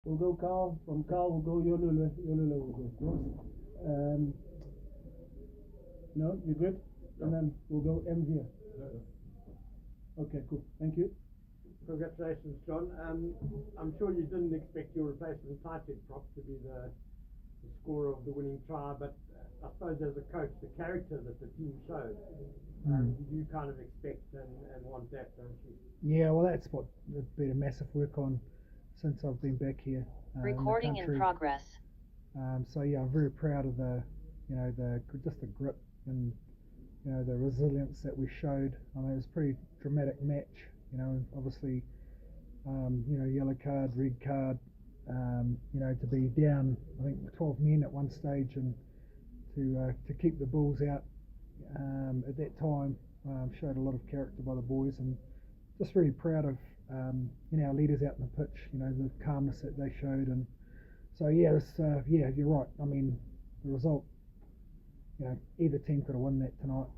We'll go Carl. From Carl, we'll go Yolula. Yolula will go. Yes. No, you're good? No. And then we'll go M here. No. Okay, cool. Thank you. Congratulations, John. I'm sure you didn't expect your replacement tight end prop to be the scorer of the winning try, but I suppose as a coach, the character that the team showed, you kind of expect and want that, don't you? Yeah, well, that's what there's been a massive work on since I've been back here. Recording in progress. So yeah, I'm very proud of the just the grit and the resilience that we showed. I mean, it was a pretty dramatic match. Obviously, yellow card, red card. To be down, I think 12 men at one stage, and to keep the Bulls out at that time showed a lot of character by the boys, and just really proud of our leaders out in the pitch. The calmness that they showed, and so yeah, you're right. I mean, the result, either team could have won that tonight.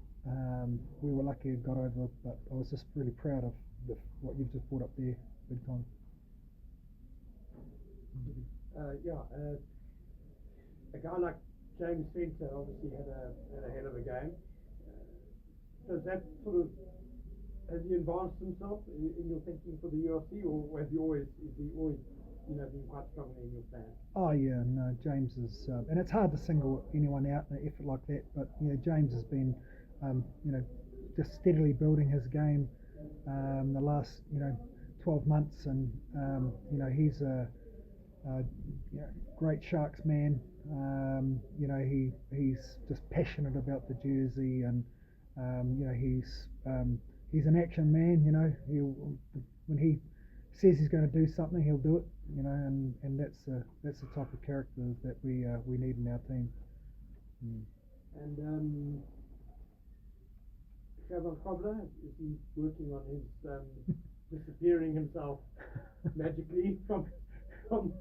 We were lucky it got over, but I was just really proud of what you've just brought up there, big time. A guy like James Fenter obviously had a hell of a game. Does that has he advanced himself in your thinking for the UFC, or is he always been quite strongly in your plan? Oh yeah, no, James is, and it's hard to single anyone out in an effort like that, but James has been, just steadily building his game the last 12 months, and he's a great Sharks man. He's just passionate about the jersey, and he's an action man. When he says he's going to do something, he'll do it. And that's the type of character that we need in our team. And Trevor Cobbler, is he working on his disappearing himself magically from from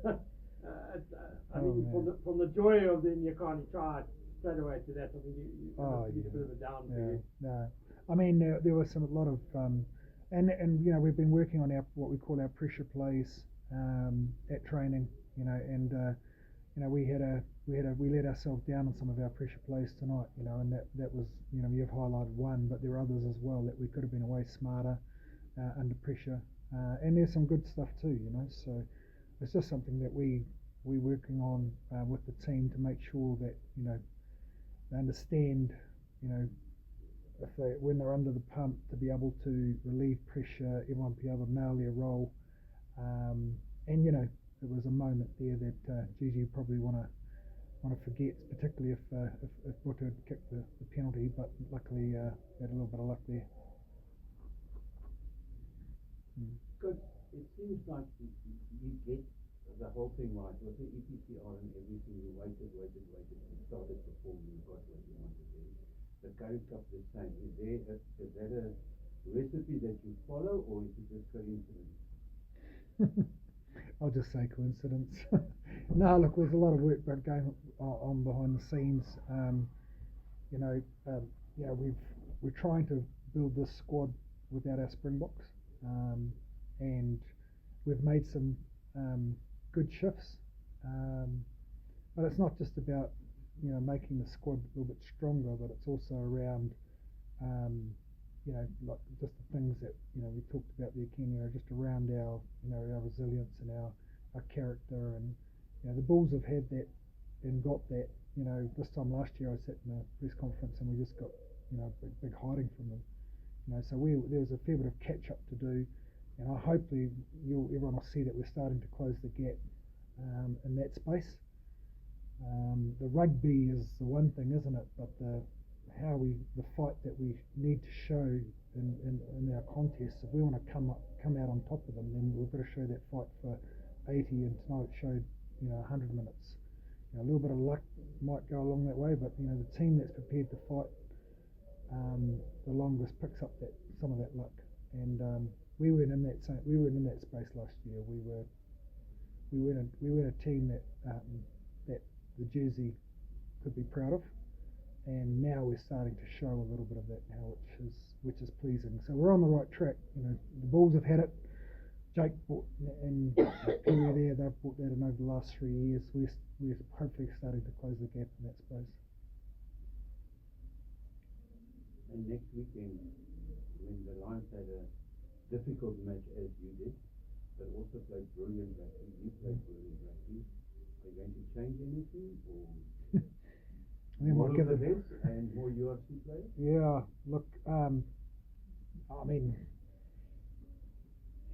the joy of the Nyakani try straight away to that? I think you a bit of a down for you. No, I mean there was a lot of and we've been working on what we call our pressure plays at training, and we let ourselves down on some of our pressure plays tonight, and that was you've highlighted one, but there are others as well that we could have been way smarter under pressure, and there's some good stuff too, so it's just something that we're working on with the team to make sure that they understand when they're under the pump, to be able to relieve pressure, everyone be able to nail their role. And there was a moment there that Gigi probably want to forget, particularly if Butter had kicked the penalty, but luckily had a little bit of luck there. Good. It seems like you get the whole thing right. With the EPCR and everything, you waited. You started before you got what you wanted to do. The Currie Cup the same. Is that a recipe that you follow, or is it just coincidence? I'll just say coincidence. No, look, there's a lot of work going on behind the scenes. We're trying to build this squad without our Springboks, and we've made some good shifts. But it's not just about making the squad a little bit stronger, but it's also around like just the things that we talked about there, Ken, just around our our resilience and our character, and the Bulls have had that and got that. This time last year I sat in a press conference and we just got big hiding from them. So there was a fair bit of catch up to do, and hopefully everyone will see that we're starting to close the gap in that space. The rugby is the one thing, isn't it? But the fight that we need to show in our contests, if we want to come out on top of them, then we've got to show that fight for 80, and tonight it showed 100 minutes. A little bit of luck might go along that way, but the team that's prepared to fight the longest picks up some of that luck, and we weren't in that space last year. We were a team that the jersey could be proud of, and now we're starting to show a little bit of that now, which is pleasing. So we're on the right track. The Bulls have had it Jake bought and Currie there, they've bought that in over the last 3 years. We're hopefully starting to close the gap in that space. And next weekend, when the Lions had a difficult match as you did, but also played brilliant rugby, you played brilliant rugby. Are you going to change anything, or more of the best and more UFC players? Yeah, look, I mean,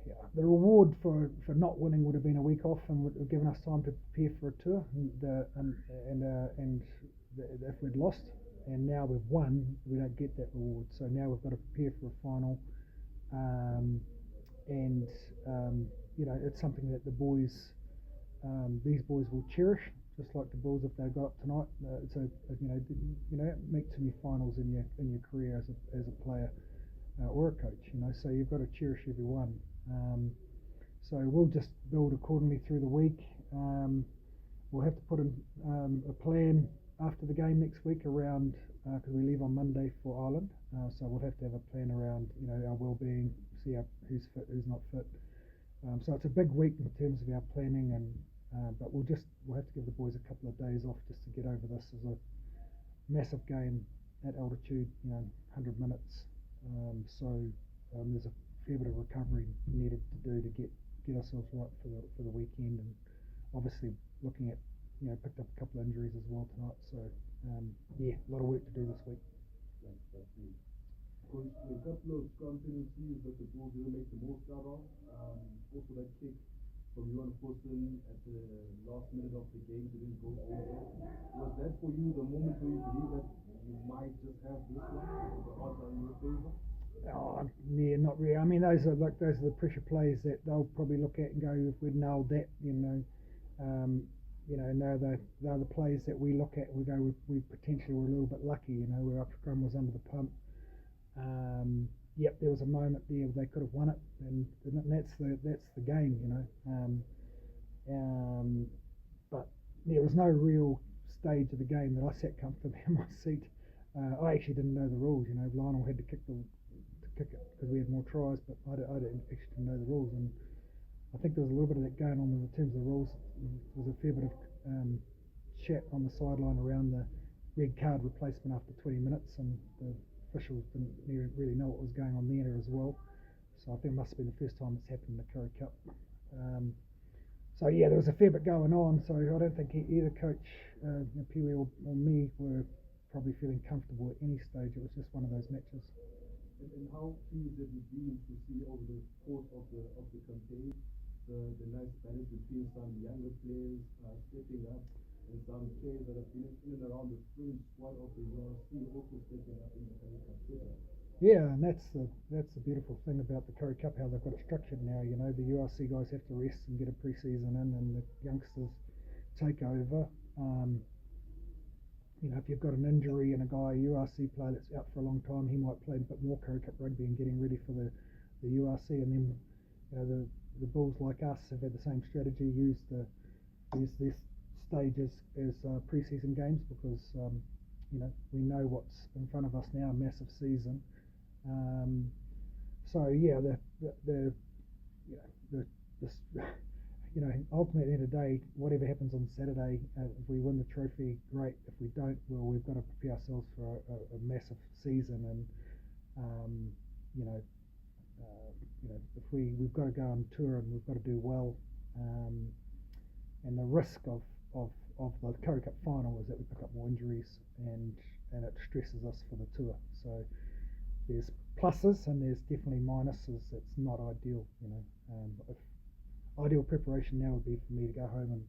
yeah, the reward for not winning would have been a week off and would have given us time to prepare for a tour. And if we'd lost, and now we've won, we don't get that reward. So now we've got to prepare for a final, you know, it's something that the boys, these boys will cherish, just like the Bulls if they got up tonight. It's you know, make too many finals in your career as a player or a coach. You know, so you've got to cherish every one. So we'll just build accordingly through the week. We'll have to put in a plan after the game next week around because we leave on Monday for Ireland. So we'll have to have a plan around, you know, our well-being, see who's fit, who's not fit. So it's a big week in terms of our planning, and but we'll have to give the boys a couple of days off just to get over this as a massive game at altitude, you know, 100 minutes. There's a fair bit of recovery needed to do to get ourselves right for the weekend, and obviously looking at, you know, picked up a couple of injuries as well tonight. So yeah, a lot of work to do this week. Coach, a couple of strong tendencies that the Bulls didn't make the most out of. Also that kick from Johan Fossen at the last minute of the game didn't go over. Was that for you the moment where you believe that you might just have this one, the odds are in your favor? Oh, yeah, not really. I mean, those are the pressure plays that they'll probably look at and go, if we'd nailed that, you know, now they're the plays that we look at and we go, we potentially were a little bit lucky, you know, where our scrum was under the pump. Yep, there was a moment there they could have won it, and that's the game, you know. But there was no real stage of the game that I sat comfortably in my seat. I actually didn't know the rules, you know. Lionel had to kick it because we had more tries, but I didn't actually know the rules, and I think there was a little bit of that going on in terms of the rules. There was a fair bit of chat on the sideline around the red card replacement after 20 minutes, and the officials didn't really know what was going on there as well. So I think it must have been the first time it's happened in the Currie Cup. So yeah, there was a fair bit going on. So I don't think either coach, Pee Wee or me, were probably feeling comfortable at any stage. It was just one of those matches. And how pleased have you been to see over the course of the campaign the nice balance between some younger players stepping up and some players that have been in and around the fringe squad of the URC also stepping up in the Currie Cup setup? Yeah, and that's the beautiful thing about the Currie Cup, how they've got it structured now. You know, the URC guys have to rest and get a pre-season in, and the youngsters take over. You know, if you've got an injury and a URC player that's out for a long time, he might play a bit more Currie Cup rugby and getting ready for the URC. And then, you know, the Bulls like us have had the same strategy, use this stage as pre-season games, because you know, we know what's in front of us now, a massive season. So yeah, you know, ultimately at the end of the day, whatever happens on Saturday, if we win the trophy, great. If we don't, well, we've got to prepare ourselves for a massive season, and if we've got to go on tour and we've got to do well, and the risk of the Currie Cup final is that we pick up more injuries, and it stresses us for the tour. So there's pluses and there's definitely minuses. It's not ideal, you know. Ideal preparation now would be for me to go home and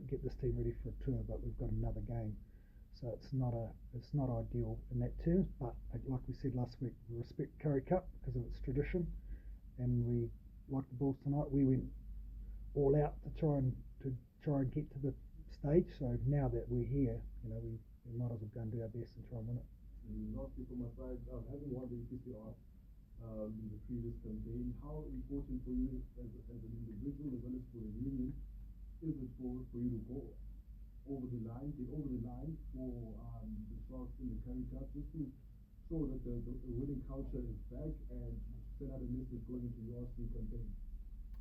get this team ready for a tour, but we've got another game, so it's not ideal in that terms. But like we said last week, we respect Currie Cup because of its tradition, and we, like the Bulls tonight, we went all out to try and get to the stage. So now that we're here, you know, we might as well go and do our best and try and win it. And lastly, from my side, having won the EPCR in the previous campaign, how important for you as an individual as well as for the union is it for you to go over the line for the Sharks in the Currie Cup, just to show that the winning culture is back and send out a message going into your URC campaign?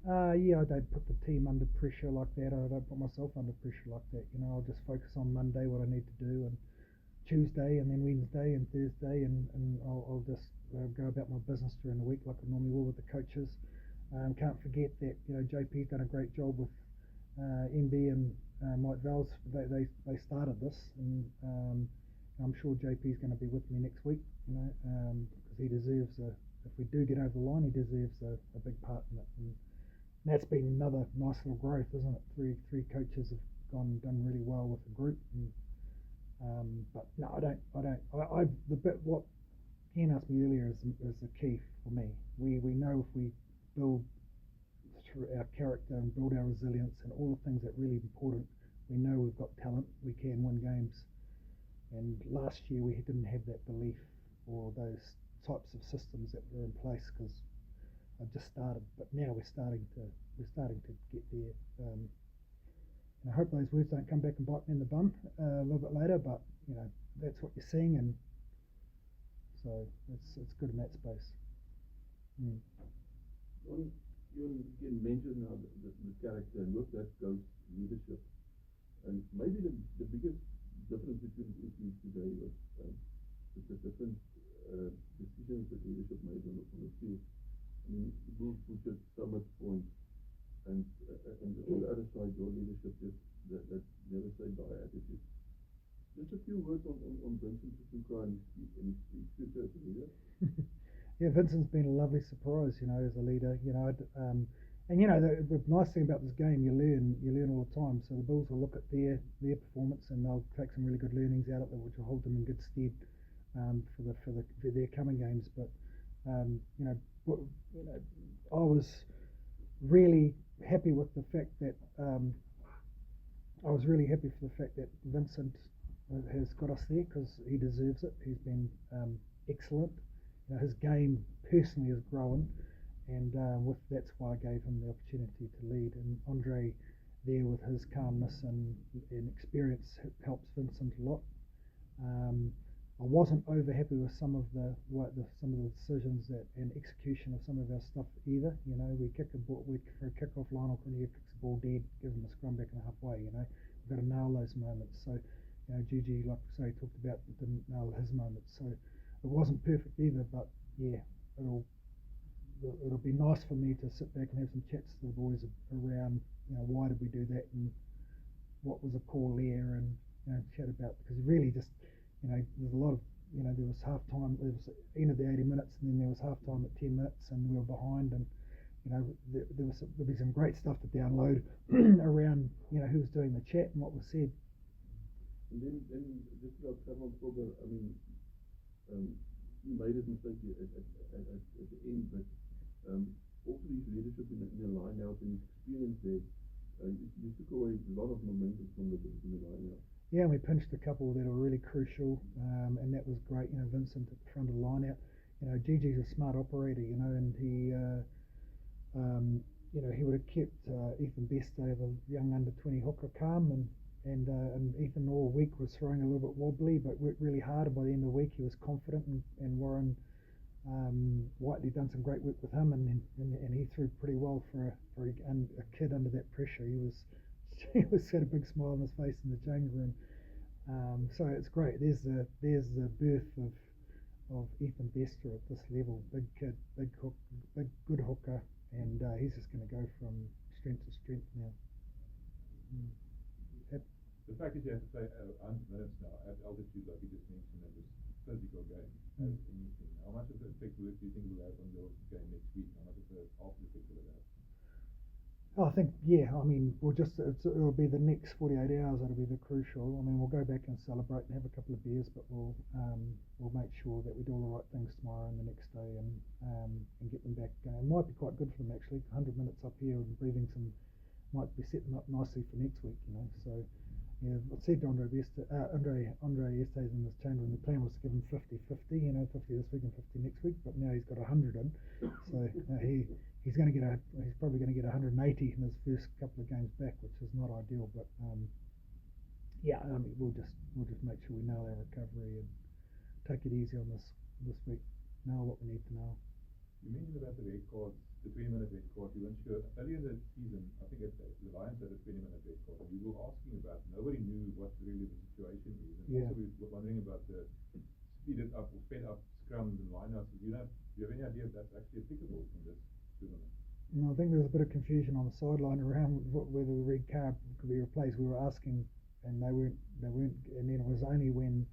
Yeah, I don't put the team under pressure like that. I don't put myself under pressure like that. I'll just focus on Monday, what I need to do, and Tuesday, and then Wednesday and Thursday, and I'll just go about my business during the week like I normally will with the coaches. Can't forget that JP's done a great job with MB and Mike Vals. They started this, and I'm sure JP's going to be with me next week. Because he deserves if we do get over the line, he deserves a big part in it. And that's been another nice little growth, isn't it? Three coaches have done really well with the group. But no, I don't. The bit what Ken asked me earlier is the key for me. We know if we build through our character and build our resilience and all the things that are really important, we know we've got talent. We can win games. And last year we didn't have that belief or those types of systems that were in place because I just started. But now we're starting to get there. And I hope those words don't come back and bite me in the bum a little bit later. But that's what you're seeing, and so it's good in that space. You again mentioned now the character, and with that goes leadership. And maybe the biggest difference between you today was the different decisions that leadership made on the field. I mean, the Bulls put at Summit Point, and on the other side, your leadership just that never say die attitude. Just a few words on Vincent Koch and his future as a leader. Yeah, Vincent's been a lovely surprise, as a leader. And the nice thing about this game, you learn all the time. So the Bulls will look at their performance and they'll take some really good learnings out of it, which will hold them in good stead for their coming games. But I was really happy with the fact that Vincent has got us there because he deserves it. He's been excellent. His game personally has grown, and that's why I gave him the opportunity to lead. And Andre there with his calmness and experience helps Vincent a lot. I wasn't over happy with some of the decisions and execution of some of our stuff either. We kick a ball, for a kick-off, Lionel Cornelius kicks the ball dead, give him a scrum back and a halfway. We've got to nail those moments. So Gigi, like I say, talked about didn't nail his moments. So it wasn't perfect either, but yeah, it'll be nice for me to sit back and have some chats to the boys around, why did we do that and what was the call there, and chat about, because really just, there's a lot of, there was half time, there was end of the 80 minutes, and then there was half time at 10 minutes, and we were behind, and there'll be some great stuff to download around, who was doing the chat and what was said. And then just about Cameron Fogger, I mean, you made a mistake at the end, but also his leadership in the line out and his experience there, you took away a lot of momentum from the line out. Yeah, and we pinched a couple that were really crucial, and that was great. Vincent at the front of the line out. Gigi's a smart operator, and he, he would have kept Ethan Besto, the young under-20 hooker, calm, and Ethan all week was throwing a little bit wobbly, but worked really hard. And by the end of the week, he was confident, and Warren Whiteley done some great work with him, and he threw pretty well for a kid under that pressure. He had a big smile on his face in the change room. So it's great. There's the birth of Ethan Bester at this level. Big kid, big good hooker, and he's just going to go from strength to strength now. The fact that you have to play 100 minutes now at altitude, like you just mentioned, it was physical game. Anything. How much of the effect do you think will have on your game next week? How much of the after effect will it have? I think, it'll be the next 48 hours that'll be the crucial. I mean, we'll go back and celebrate and have a couple of beers, but we'll make sure that we do all the right things tomorrow and the next day and get them back going. It might be quite good for them actually. 100 minutes up here and breathing might be setting up nicely for next week, So yeah, I said to Andre yesterday in this chamber, and the plan was to give him 50-50, 50 this week and 50 next week, but now he's got 100 in, so he's probably going to get 180 in his first couple of games back, which is not ideal, but we'll just make sure we nail our recovery and take it easy on this week, nail what we need to nail. You mentioned about the red cards, the 20-minute red card. You weren't sure. Earlier in the season, I think the Lions had a 20-minute red card. We were asking about, nobody knew what really the situation is. And also we were wondering about the speeded up or sped up scrums and lineouts. Do you have any idea if that's actually applicable in this tournament? No, I think there was a bit of confusion on the sideline around whether the red card could be replaced. We were asking, and they weren't, and then it was only when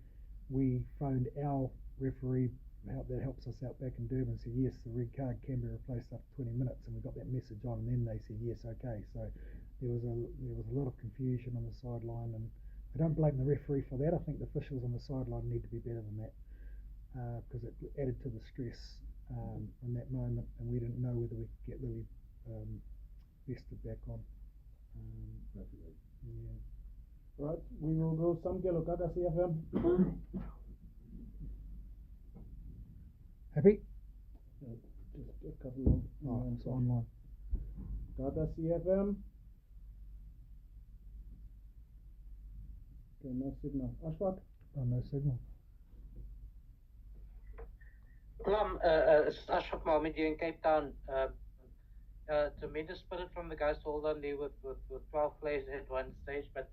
we phoned our referee that helps us out back in Durban, said yes, the red card can be replaced after 20 minutes, and we got that message on, and then they said yes, okay. So there was a lot of confusion on the sideline, and I don't blame the referee for that. I think the officials on the sideline need to be better than that, because it added to the stress in that moment, and we didn't know whether we could get Lily vested back on. Yeah. Right, we will go some Gelokaka CFM. Happy? Just a couple of it's online. Tata CFM. Okay, no signal. Ashfaq? Oh, no signal. Plum, it's Ashraf Mohammed here in Cape Town. Tremendous spirit from the guys to hold on there with 12 players at one stage. But,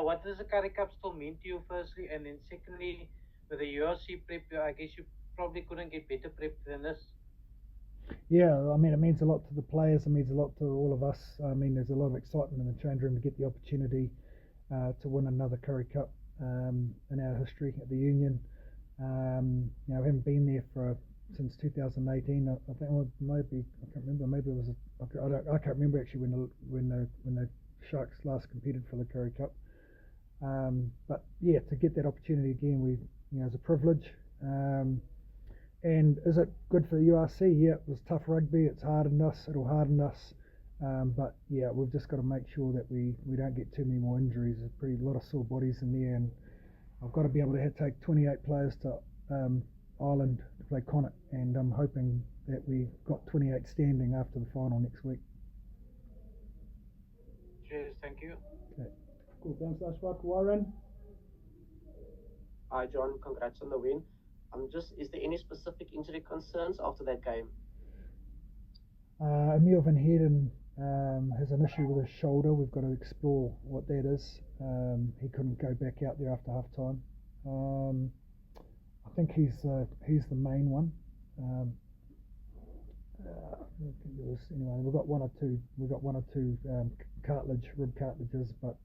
what does the Currie Cup still mean to you, firstly? And then secondly, with the URC prep, I guess you probably couldn't get better prep than this. Yeah, I mean, it means a lot to the players. It means a lot to all of us. I mean, there's a lot of excitement in the change room to get the opportunity to win another Currie Cup in our history at the Union. We haven't been there since 2018. I think maybe I can't remember. Maybe it was I can't remember actually when the Sharks last competed for the Currie Cup. But yeah, to get that opportunity again, it's a privilege. And is it good for the URC? Yeah, it was tough rugby. It's hardened us. It'll harden us. But yeah, we've just got to make sure that we don't get too many more injuries. There's a lot of sore bodies in there, and I've got to be able to take 28 players to Ireland to play Connacht, and I'm hoping that we've got 28 standing after the final next week. Cheers, thank you. Okay. Cool, thanks Ashfaq. Warren? Hi John, congrats on the win. Is there any specific injury concerns after that game? Emil van Heerden has an issue with his shoulder. We've got to explore what that is. He couldn't go back out there after half time. I think he's the main one. I think there was, anyway, we've got one or two rib cartilages, but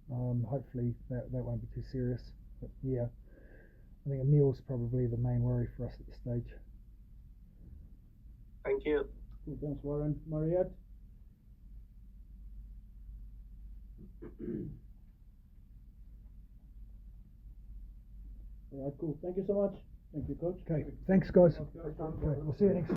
hopefully that won't be too serious. But yeah, I think Emil's probably the main worry for us at this stage. Thank you. Cool, thanks Warren. Mariette? Alright, cool. Thank you so much. Thank you, Coach. Okay, thanks guys. Okay, we'll see you next